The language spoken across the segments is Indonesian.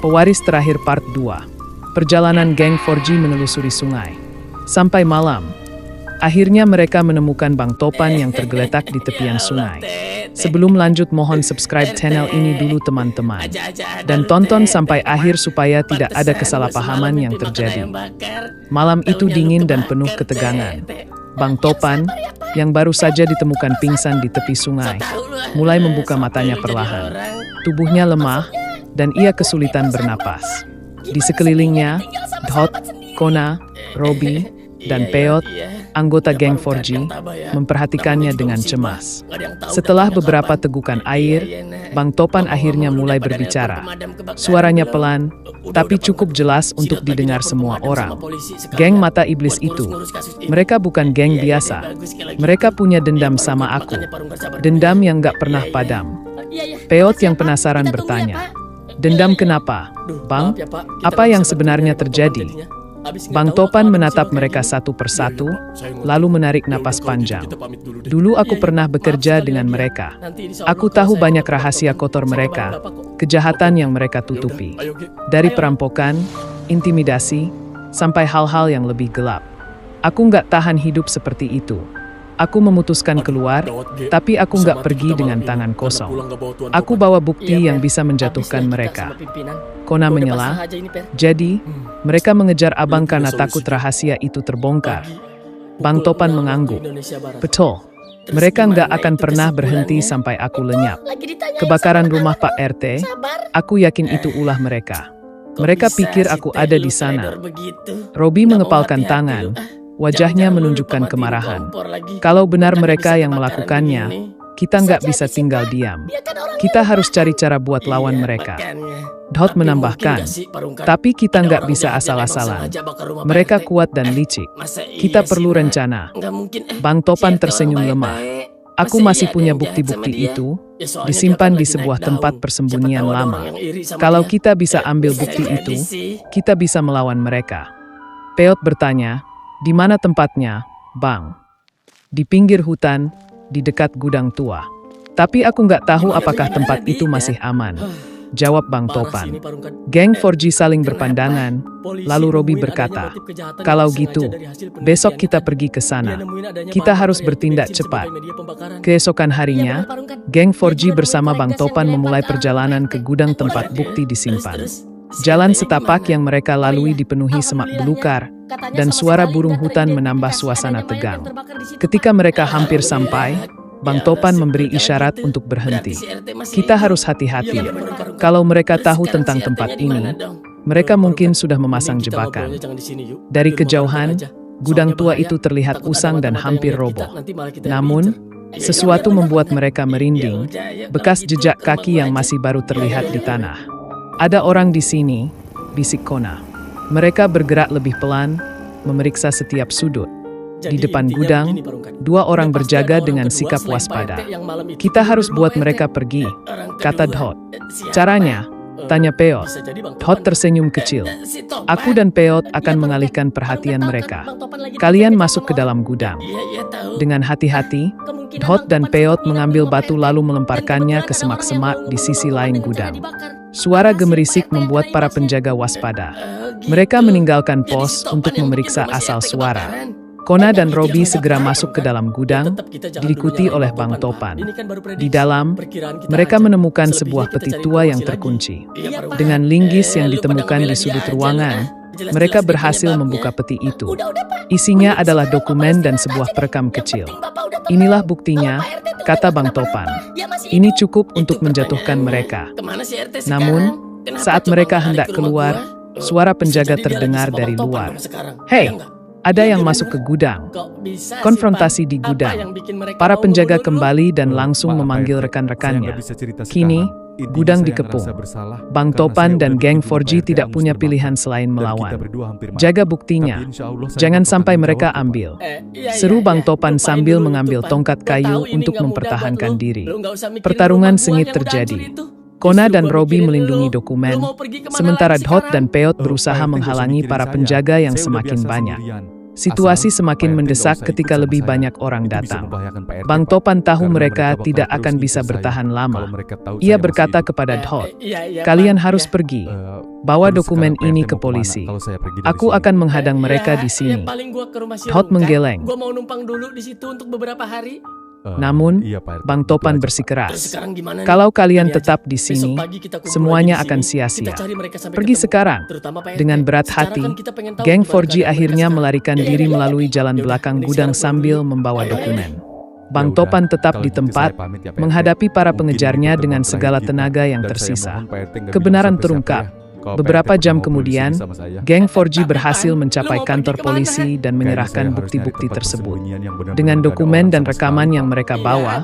Pewaris terakhir part 2. Perjalanan geng 4G menelusuri sungai. Sampai malam, akhirnya mereka menemukan Bang Topan yang tergeletak di tepian sungai. Sebelum lanjut, mohon subscribe channel ini dulu teman-teman. Dan tonton sampai akhir supaya tidak ada kesalahpahaman yang terjadi. Malam itu dingin dan penuh ketegangan. Bang Topan, yang baru saja ditemukan pingsan di tepi sungai, mulai membuka matanya perlahan. Tubuhnya lemah, dan ia kesulitan bernapas. Di sekelilingnya, Dhot, Kona, Robi, dan Peot, anggota geng 4G, memperhatikannya dengan cemas. Setelah beberapa tegukan air, Bang Topan akhirnya mulai berbicara. Suaranya pelan, tapi cukup jelas untuk didengar semua orang. Geng mata iblis itu, mereka bukan geng biasa. Mereka punya dendam sama aku. Dendam yang gak pernah padam. Peot yang penasaran bertanya, "Dendam kenapa, Bang? Apa yang sebenarnya terjadi?" Bang Topan menatap mereka satu persatu, lalu menarik napas panjang. "Dulu aku pernah bekerja dengan mereka. Aku tahu banyak rahasia kotor mereka, kejahatan yang mereka tutupi. Dari perampokan, intimidasi, sampai hal-hal yang lebih gelap. Aku nggak tahan hidup seperti itu. Aku memutuskan keluar, tapi aku nggak pergi dengan tangan kosong. Aku bawa bukti yang bisa menjatuhkan mereka." Kona menyela, "Jadi, mereka mengejar abang karena takut rahasia itu terbongkar." Bang Topan mengangguk. "Betul, mereka nggak akan pernah berhenti sampai aku lenyap. Kebakaran rumah Pak RT, aku yakin itu ulah mereka. Mereka pikir aku ada di sana." Robi mengepalkan tangan. Wajahnya menunjukkan kemarahan. "Kalau benar mereka yang melakukannya, kita nggak bisa tinggal diam. Kita harus cari cara buat lawan mereka." Dhot menambahkan, "Tapi kita nggak bisa asal-asalan. Mereka kuat dan licik. Kita perlu rencana." Bang Topan tersenyum lemah. "Aku masih punya bukti-bukti itu, disimpan di sebuah tempat persembunyian lama. Kalau kita bisa ambil bukti itu, kita bisa melawan mereka." Peot bertanya, "Di mana tempatnya, Bang?" "Di pinggir hutan, di dekat gudang tua. Tapi aku nggak tahu apakah tempat itu masih aman," jawab Bang Topan. Geng 4G saling berpandangan, lalu Robi berkata, "Kalau gitu, besok kita pergi ke sana. Kita harus bertindak cepat." Keesokan harinya, geng 4G bersama Bang Topan memulai perjalanan ke gudang tempat bukti disimpan. Jalan setapak yang mereka lalui dipenuhi semak belukar, dan suara burung hutan menambah suasana tegang. Ketika mereka hampir sampai, Bang Topan memberi isyarat untuk berhenti. "Kita harus hati-hati. Kalau mereka tahu tentang tempat ini, mereka mungkin sudah memasang jebakan." Dari kejauhan, gudang tua itu terlihat usang dan hampir roboh. Namun, sesuatu membuat mereka merinding, bekas jejak kaki yang masih baru terlihat di tanah. "Ada orang di sini," bisik Kona. Mereka bergerak lebih pelan, memeriksa setiap sudut. Di depan gudang, dua orang berjaga dengan sikap waspada. "Kita harus buat mereka pergi," kata Dhot. "Caranya?" tanya Peot. Dhot tersenyum kecil. "Aku dan Peot akan mengalihkan perhatian mereka. Kalian masuk ke dalam gudang." Dengan hati-hati, Dhot dan Peot mengambil batu lalu melemparkannya ke semak-semak di sisi lain gudang. Suara gemerisik membuat para penjaga waspada. Mereka meninggalkan pos untuk memeriksa asal suara. Kona dan Robi segera masuk ke dalam gudang, diikuti oleh Bang Topan. Di dalam, mereka menemukan sebuah peti tua yang terkunci. Dengan linggis yang ditemukan di sudut ruangan, mereka berhasil membuka peti itu. Isinya adalah dokumen dan sebuah perekam kecil. "Inilah buktinya," kata Bang Topan. "Ini cukup untuk menjatuhkan mereka." Namun, saat mereka hendak keluar, suara penjaga terdengar dari luar. "Hei, ada yang masuk ke gudang." Konfrontasi di gudang. Para penjaga kembali dan langsung memanggil rekan-rekannya. Kini, gudang dikepung. Bang Topan dan geng 4G tidak punya pilihan selain melawan. "Jaga buktinya. Jangan sampai mereka ambil," seru Bang Topan sambil mengambil tongkat kayu untuk mempertahankan diri. Pertarungan sengit terjadi. Kona dan Robi melindungi dokumen, sementara Dhot dan Peot berusaha menghalangi para penjaga yang semakin banyak. Situasi semakin mendesak ketika lebih banyak orang datang. Bang Topan tahu mereka tidak akan bisa bertahan lama. Ia berkata kepada Dhot, "Kalian harus pergi. Bawa dokumen ini ke polisi. Aku akan menghadang mereka di sini." Dhot menggeleng. Gua mau numpang dulu di situ untuk beberapa hari. Namun, Bang Topan bersikeras, "Kalau kalian tetap di sini, semuanya akan sia-sia. Pergi sekarang." Dengan berat hati, geng 4G akhirnya melarikan diri melalui jalan belakang gudang sambil membawa dokumen. Bang Topan tetap di tempat, menghadapi para pengejarnya dengan segala tenaga yang tersisa. Kebenaran terungkap. Beberapa jam kemudian, geng 4G berhasil mencapai kantor polisi dan menyerahkan bukti-bukti tersebut. Dengan dokumen dan rekaman yang mereka bawa,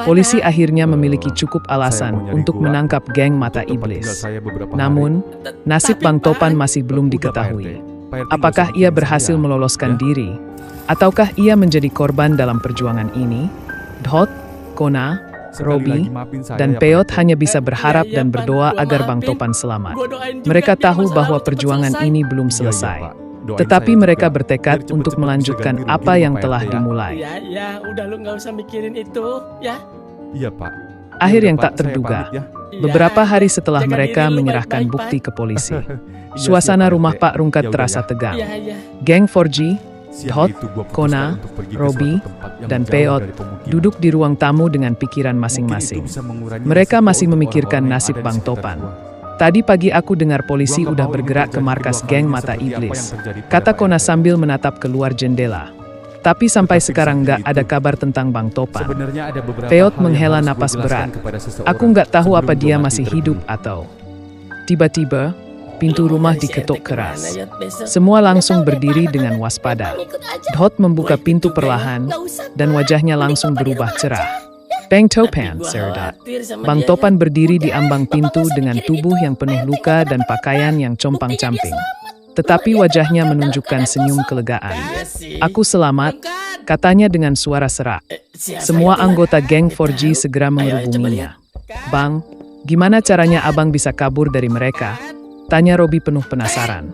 polisi akhirnya memiliki cukup alasan untuk menangkap geng Mata Iblis. Namun, nasib Bang Topan masih belum diketahui. Apakah ia berhasil meloloskan diri? Ataukah ia menjadi korban dalam perjuangan ini? Dhot, Kona, Robi, dan Peot hanya bisa berharap dan berdoa agar Bang Topan selamat. Mereka tahu bahwa perjuangan ini belum selesai. Tetapi mereka bertekad untuk melanjutkan apa yang telah dimulai. Ya, udah lu nggak usah mikirin itu, ya. Iya, Pak. Akhir yang tak terduga. Beberapa hari setelah mereka menyerahkan bukti ke polisi, suasana rumah Pak Rungkat terasa tegang. Geng 4G, Dhot, Kona, Robi, dan Peot duduk di ruang tamu dengan pikiran masing-masing. Mereka masih memikirkan nasib Bang Topan. "Tadi pagi aku dengar polisi udah bergerak ke markas geng Mata Iblis," kata Kona sambil menatap keluar jendela. "Tapi sampai sekarang nggak ada kabar tentang Bang Topan." Peot menghela napas berat. "Aku nggak tahu apa dia masih hidup atau..." Tiba-tiba, pintu rumah diketuk keras. Semua langsung berdiri dengan waspada. Dhot membuka pintu perlahan, dan wajahnya langsung berubah cerah. "Bang Topan, Serdad." Bang Topan berdiri di ambang pintu dengan tubuh yang penuh luka dan pakaian yang compang-camping. Tetapi wajahnya menunjukkan senyum kelegaan. "Aku selamat," katanya dengan suara serak. Semua anggota geng 4G segera menghubunginya. "Bang, gimana caranya abang bisa kabur dari mereka?" tanya Robi penuh penasaran.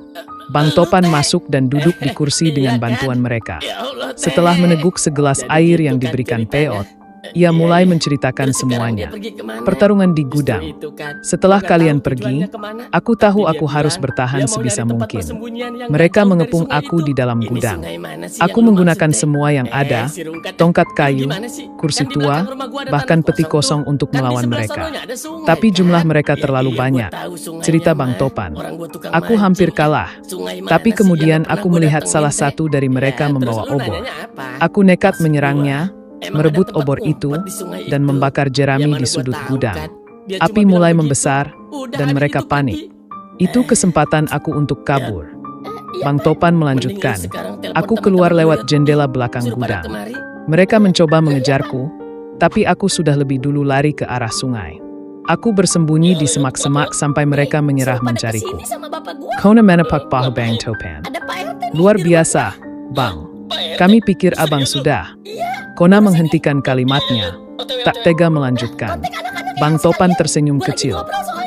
Bang Topan masuk dan duduk di kursi dengan bantuan mereka. Setelah meneguk segelas air yang diberikan Peot, ia mulai menceritakan semuanya. "Pertarungan di gudang. Setelah kalian pergi, aku tahu aku harus bertahan sebisa mungkin. Mereka mengepung aku di dalam gudang. Aku menggunakan semua yang ada, tongkat kayu, kursi tua, bahkan peti kosong untuk melawan mereka. Tapi jumlah mereka terlalu banyak," cerita Bang Topan. "Aku hampir kalah. Tapi kemudian aku melihat salah satu dari mereka membawa obor. Aku nekat menyerangnya, merebut obor itu, dan membakar jerami di sudut gudang. Api mulai membesar, dan mereka panik. Itu kesempatan aku untuk kabur." Bang Topan melanjutkan, "Aku keluar lewat jendela belakang gudang. Mereka mencoba mengejarku, tapi aku sudah lebih dulu lari ke arah sungai. Aku bersembunyi di semak-semak sampai mereka menyerah mencariku." Kona menepak paha Bang Topan. "Luar biasa, Bang. Kami pikir abang sudah..." Kona menghentikan kalimatnya, tak tega melanjutkan. Bang Topan tersenyum kecil.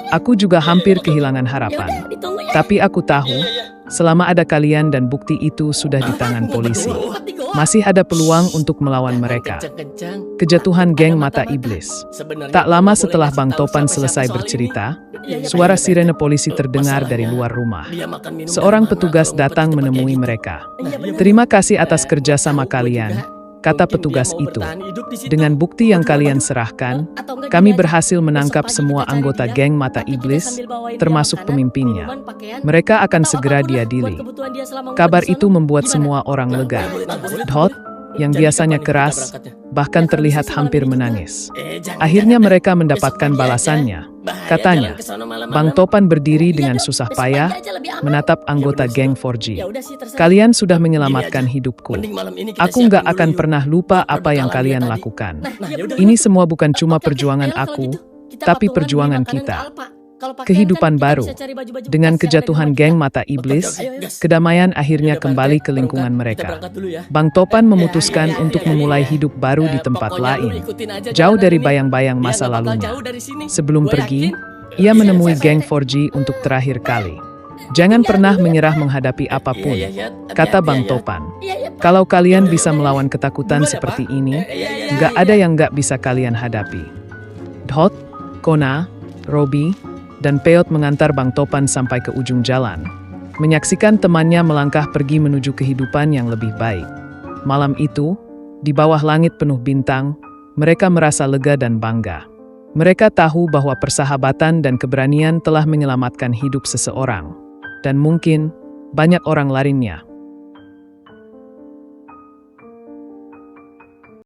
"Aku juga hampir kehilangan harapan. Tapi aku tahu, selama ada kalian dan bukti itu sudah di tangan polisi, masih ada peluang untuk melawan mereka." Kejatuhan geng Mata Iblis. Tak lama setelah Bang Topan selesai bercerita, suara sirene polisi terdengar dari luar rumah. Seorang petugas datang menemui mereka. "Terima kasih atas kerjasama kalian," kata petugas itu. "Dengan bukti yang kalian serahkan, kami berhasil menangkap semua anggota geng Mata Iblis, termasuk pemimpinnya. Mereka akan segera diadili." Kabar itu membuat semua orang lega. Dhot, yang biasanya keras, bahkan terlihat hampir menangis. Akhirnya mereka mendapatkan balasannya. Katanya, Bang Topan berdiri dengan susah payah, menatap anggota geng 4G. "Kalian sudah menyelamatkan hidupku. Aku nggak akan pernah lupa apa yang kalian lakukan. Ini semua bukan cuma perjuangan aku, tapi perjuangan kita. Kehidupan baru." Dengan kejatuhan geng Mata Iblis, kedamaian akhirnya kembali ke lingkungan mereka. Bang Topan memutuskan untuk memulai hidup baru di tempat lain, jauh dari bayang-bayang masa lalunya. Sebelum pergi, ia menemui geng 4G untuk terakhir kali. Jangan pernah menyerah menghadapi apapun, kata Bang Topan. Kalau kalian bisa melawan ketakutan seperti ini, nggak ada yang nggak bisa kalian hadapi. Dot, Kona, Robi, dan Peot mengantar Bang Topan sampai ke ujung jalan. Menyaksikan temannya melangkah pergi menuju kehidupan yang lebih baik. Malam itu, di bawah langit penuh bintang, mereka merasa lega dan bangga. Mereka tahu bahwa persahabatan dan keberanian telah menyelamatkan hidup seseorang. Dan mungkin banyak orang lainnya.